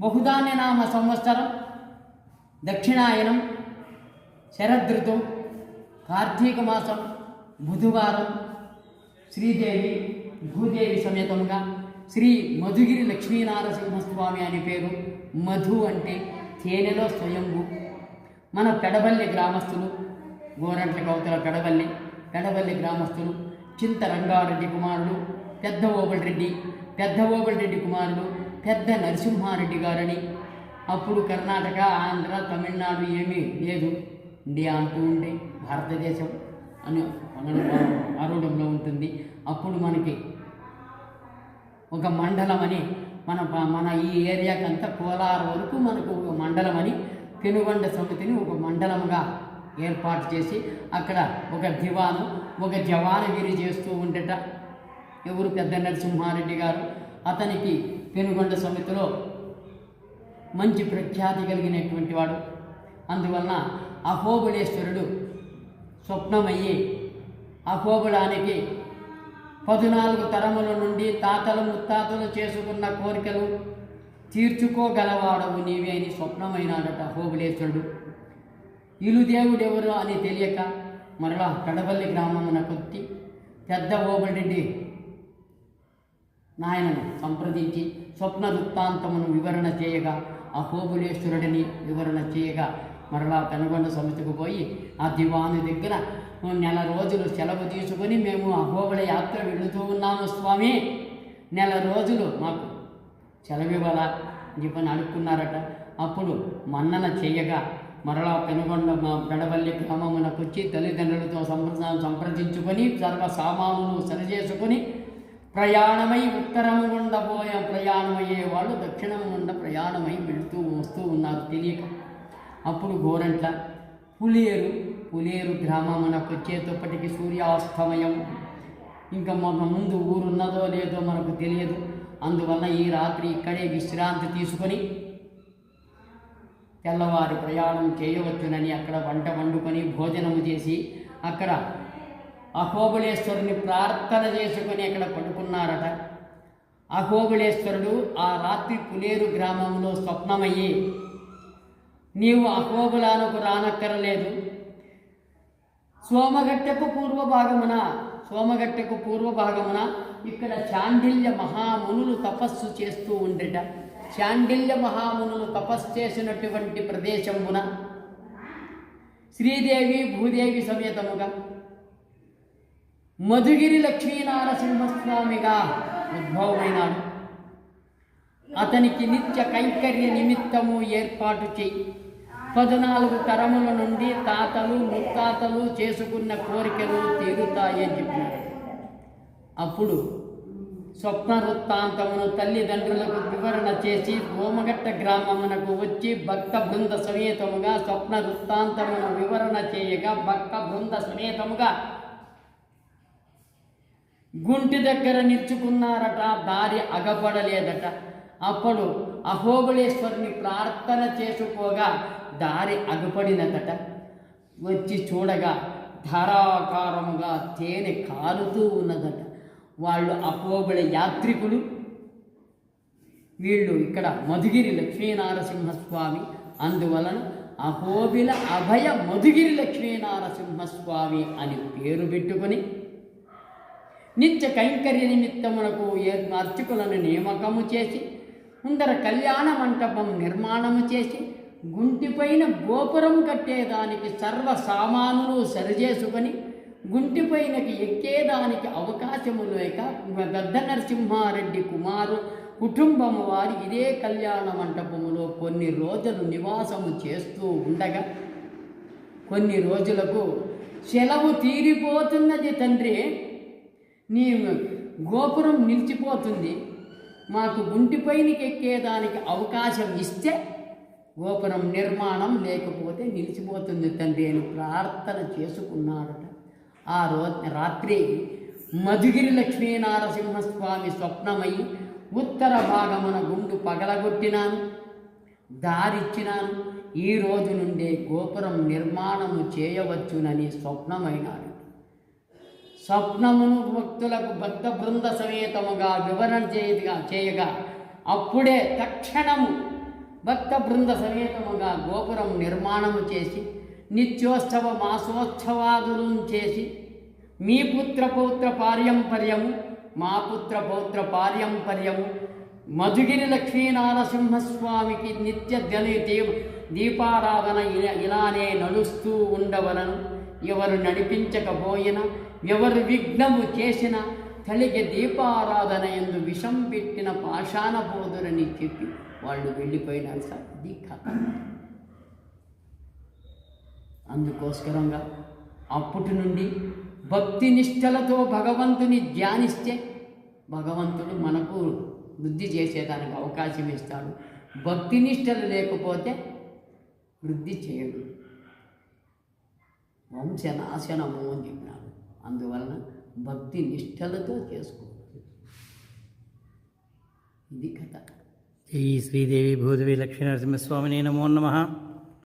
బహుధాన్యనామ సంవత్సరం, దక్షిణాయనం, శరదృతువు, కార్తీక మాసం, బుధవారం శ్రీదేవి భూదేవి సమేతముగా శ్రీ మధుగిరి లక్ష్మీనారసింహస్వామి అని పేరు. మధు అంటే తేనెలో స్వయంభు. మన పెడబల్లి గ్రామస్తులు, గోరంట్ల కవతల పెడబల్లి గ్రామస్తులు చింత రంగారెడ్డి కుమారుడు పెద్ద ఓబుల్ రెడ్డి కుమారుడు పెద్ద నరసింహారెడ్డి గారని. అప్పుడు కర్ణాటక, ఆంధ్ర, తమిళనాడు ఏమీ లేదు, ఇండియా అంటూ ఉండే భారతదేశం అని ఆరూఢంలో ఉంటుంది. అప్పుడు మనకి ఒక మండలం అని మన ఈ ఏరియాకంతా కోలార్ వరకు మనకు ఒక మండలం అని పెనుగొండ సమితిని ఒక మండలంగా ఏర్పాటు చేసి అక్కడ ఒక దివాను, ఒక జవానగిరి చేస్తూ ఉండేట. ఎవరు? పెద్ద నరసింహారెడ్డి గారు. అతనికి పెనుగొండ సమితిలో మంచి ప్రఖ్యాతి కలిగినటువంటి వాడు. అందువలన అహోబళేశ్వరుడు స్వప్నమయ్యి అహోబళానికి 14 తరముల నుండి తాతలు ముత్తాతలు చేసుకున్న కోరికలు తీర్చుకోగలవాడవు నీవే అని స్వప్నమైనాడట అహోబళేశ్వరుడు. ఇలుదేవుడెవరు అని తెలియక మరలా కడపల్లి గ్రామమునకొచ్చి పెద్ద ఓబుల్రెడ్డి నాయనను సంప్రదించి స్వప్న వృత్తాంతమును వివరణ చేయగా అహోబళేశ్వరుడిని వివరణ చేయగా మరలా పెనుగొండ సమితికి పోయి ఆ దివాను దగ్గర 1 నెల రోజులు సెలవు తీసుకొని మేము అహోబళ యాత్ర వెళుతూ ఉన్నాము స్వామి, 1 నెల రోజులు మాకు సెలవు ఇవ్వాలా అని చెప్పని అడుక్కున్నారట. అప్పుడు మన్నన చేయగా మరలా పెనుగొండ పెడబల్లి గ్రామమునకు వచ్చి తల్లిదండ్రులతో సంప్రదించుకొని సర్వ సామానులు సరిచేసుకొని ప్రయాణమై ఉత్తరము గుండా ప్రయాణమయ్యే వాళ్ళు దక్షిణము గుండా ప్రయాణమై వస్తూ ఉన్నారు తెలియక. అప్పుడు గోరంట్ల పులియేరు గ్రామమునకు వచ్చేటప్పటికి సూర్యాస్తమయం. ఇంకా ముందు ఊరున్నదో లేదో మనకు తెలియదు. అందువల్ల ఈ రాత్రి ఇక్కడే విశ్రాంతి తీసుకొని తెల్లవారి ప్రయాణం చేయవచ్చునని అక్కడ వంట వండుకొని భోజనము చేసి అక్కడ అహోబళేశ్వరుని ప్రార్థన చేసుకొని అక్కడ పడుకున్నారట. అహోబళేశ్వరుడు ఆ రాత్రి పులేరు గ్రామంలో స్వప్నమయ్యి, నీవు అహోబళానికి రానక్కరలేదు, సోమగట్టెకు పూర్వ భాగమున ఇక్కడ శాండిల్య మహామునులు తపస్సు చేస్తూ ఉండేట. శాండిల్య మహామునులు తపస్సు చేసినటువంటి ప్రదేశమున శ్రీదేవి భూదేవి సమేతముగా మధుగిరి లక్ష్మీనారసింహస్వామిగా ఉద్భవమైనాడు. అతనికి నిత్య కైంకర్య నిమిత్తము ఏర్పాటు చేయి. 14 తరముల నుండి తాతలు ముత్తాతలు చేసుకున్న కోరికలు తీరుతాయని చెప్పినారు. అప్పుడు స్వప్న వృత్తాంతమును తల్లిదండ్రులకు వివరణ చేసి సోమగట్ట గ్రామమునకు వచ్చి భక్త బృంద సమేతముగా స్వప్న వృత్తాంతమును వివరణ చేయగా భక్త బృంద సమేతముగా గుంటి దగ్గర నిల్చుకున్నారట. దారి అగపడలేదట. అప్పుడు అహోబళేశ్వరుని ప్రార్థన చేసుకోగా దారి అగపడినదట. వచ్చి చూడగా ధారాకారముగా తేనె కారుతూ ఉన్నదట. వాళ్ళు అహోబళ యాత్రికులు. వీళ్ళు ఇక్కడ మధుగిరి లక్ష్మీనారసింహస్వామి. అందువలన అహోబిల అభయ మధుగిరి లక్ష్మీనారసింహస్వామి అని పేరు పెట్టుకొని నిత్య కైంకర్య నిమిత్తమునకు అర్చకులను నియామకము చేసి ముందర కళ్యాణ మంటపం నిర్మాణము చేసి గుంటిపైన గోపురం కట్టేదానికి సర్వ సామానులు సరిచేసుకొని గుంటిపైనకి ఎక్కేదానికి అవకాశము లేక గద్ద నరసింహారెడ్డి కుమారు కుటుంబము వారి ఇదే కళ్యాణ మంటపములో కొన్ని రోజులు నివాసము చేస్తూ ఉండగా కొన్ని రోజులకు సెలవు తీరిపోతున్నది తండ్రి, నీ గోపురం నిలిచిపోతుంది, మాకు గుంటిపైనకి ఎక్కేదానికి అవకాశం ఇస్తే గోపురం నిర్మాణం లేకపోతే నిలిచిపోతుంది తండ్రి అని ప్రార్థన చేసుకున్నాడట. ఆ రాత్రి మధుగిరి లక్ష్మీనారసింహస్వామి స్వప్నమయ్యి ఉత్తర భాగమున గుండు పగలగొట్టినాను, దారిచ్చినాను, ఈ రోజు నుండే గోపురం నిర్మాణము చేయవచ్చునని స్వప్నమైనాడు. స్వప్నమును భక్తులకు భక్త బృంద సమేతముగా వివరణ చేయగా అప్పుడే తక్షణము భక్త బృంద సమేతముగా గోపురం నిర్మాణము చేసి నిత్యోత్సవ మాసోత్సవాదులు చేసి మీ పుత్ర పౌత్ర పార్యంపర్యము మా పుత్ర పౌత్ర పార్యంపర్యము మధుగిరి లక్ష్మీనారసింహస్వామికి నిత్య దీపారాధన ఇలానే నడుస్తూ ఉండవలను. ఎవరు నడిపించకపోయినా ఎవరు విఘ్నము చేసిన కలిగే దీపారాధన ఎందు విషం పెట్టిన పాషాణ బోధురని చెప్పి వాళ్ళు వెళ్ళిపోయినారు సార్. ఇది కథ. అందుకోసరంగా అప్పటి నుండి భక్తి నిష్టలతో భగవంతుని ధ్యానిస్తే భగవంతుడు మనకు వృద్ధి చేసేదానికి అవకాశం ఇస్తాడు. భక్తి నిష్టలు లేకపోతే వృద్ధి చేయడు, వంశనాశనము అని చెప్పినాడు. అందువలన భక్తి నిష్టలతో చేసుకోవాలి. ఇది కథ. శ్రీ శ్రీదేవి భూదేవి లక్ష్మీనరసింహస్వామినే నమో నమః.